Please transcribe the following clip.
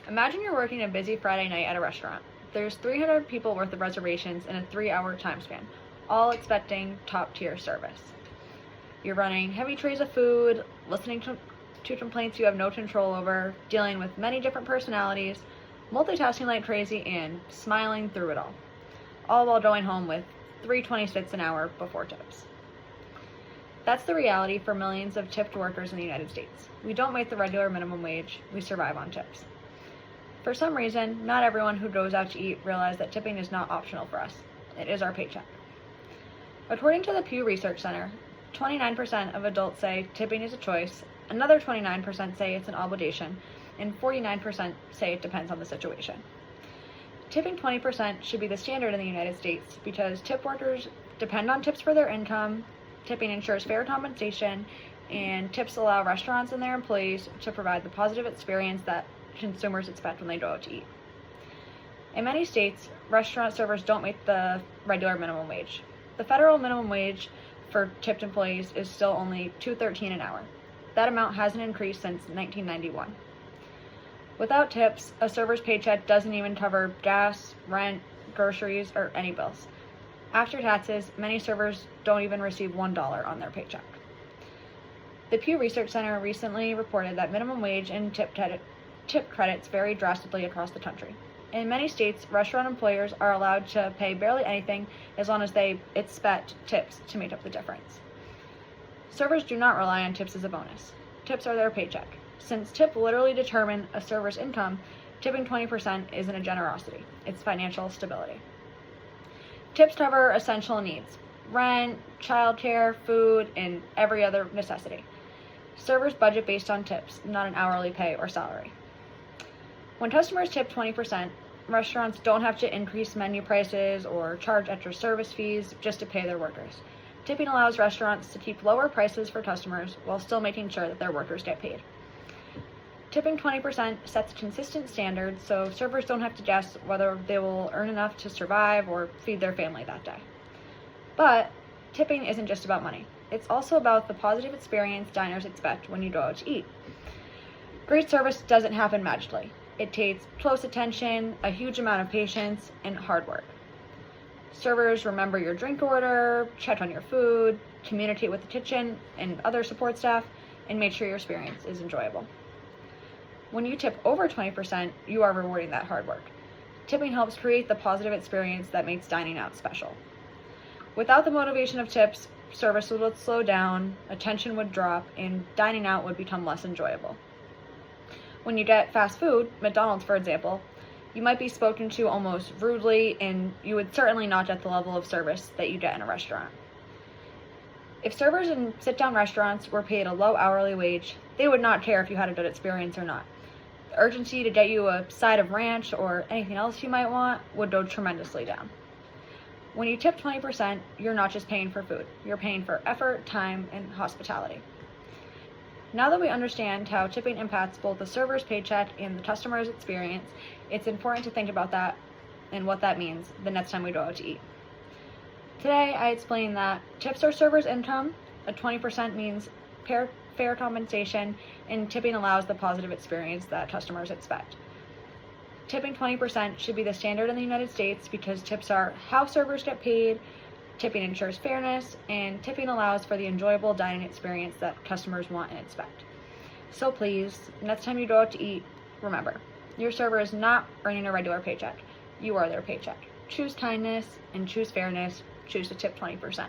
Imagine you're working a busy Friday night at a restaurant. There's 300 people worth of reservations in a 3-hour time span, all expecting top-tier service. You're running heavy trays of food, listening to complaints you have no control over, dealing with many different personalities, multitasking like crazy, and smiling through it all while going home with $3.26 an hour before tips. That's the reality for millions of tipped workers in the United States. We don't make the regular minimum wage, we survive on tips. For some reason, not everyone who goes out to eat realizes that tipping is not optional for us. It is our paycheck. According to the Pew Research Center, 29% of adults say tipping is a choice, another 29% say it's an obligation, and 49% say it depends on the situation. Tipping 20% should be the standard in the United States because tip workers depend on tips for their income, tipping ensures fair compensation, and tips allow restaurants and their employees to provide the positive experience that consumers expect when they go out to eat. In many states, restaurant servers don't make the regular minimum wage. The federal minimum wage for tipped employees is still only $2.13 an hour. That amount hasn't increased since 1991. Without tips, a server's paycheck doesn't even cover gas, rent, groceries, or any bills. After taxes, many servers don't even receive $1 on their paycheck. The Pew Research Center recently reported that minimum wage and tip credits vary drastically across the country. In many states, restaurant employers are allowed to pay barely anything as long as they expect tips to make up the difference. Servers do not rely on tips as a bonus. Tips are their paycheck. Since tips literally determine a server's income, tipping 20% isn't a generosity, it's financial stability. Tips cover essential needs: rent, childcare, food, and every other necessity. Servers budget based on tips, not an hourly pay or salary. When customers tip 20%, restaurants don't have to increase menu prices or charge extra service fees just to pay their workers. Tipping allows restaurants to keep lower prices for customers while still making sure that their workers get paid. Tipping 20% sets consistent standards so servers don't have to guess whether they will earn enough to survive or feed their family that day. But tipping isn't just about money. It's also about the positive experience diners expect when you go out to eat. Great service doesn't happen magically. It takes close attention, a huge amount of patience, and hard work. Servers remember your drink order, check on your food, communicate with the kitchen and other support staff, and make sure your experience is enjoyable. When you tip over 20%, you are rewarding that hard work. Tipping helps create the positive experience that makes dining out special. Without the motivation of tips, service would slow down, attention would drop, and dining out would become less enjoyable. When you get fast food, McDonald's for example, you might be spoken to almost rudely, and you would certainly not get the level of service that you get in a restaurant. If servers in sit-down restaurants were paid a low hourly wage, they would not care if you had a good experience or not. The urgency to get you a side of ranch or anything else you might want would go tremendously down. When you tip 20%, you're not just paying for food. You're paying for effort, time, and hospitality. Now that we understand how tipping impacts both the server's paycheck and the customer's experience, it's important to think about that and what that means the next time we go out to eat. Today, I explained that tips are servers' income, a 20% means fair compensation, and tipping allows the positive experience that customers expect. Tipping 20% should be the standard in the United States because tips are how servers get paid, tipping ensures fairness, and tipping allows for the enjoyable dining experience that customers want and expect. So please, next time you go out to eat, remember, your server is not earning a regular paycheck. You are their paycheck. Choose kindness and choose fairness. Choose to tip 20%.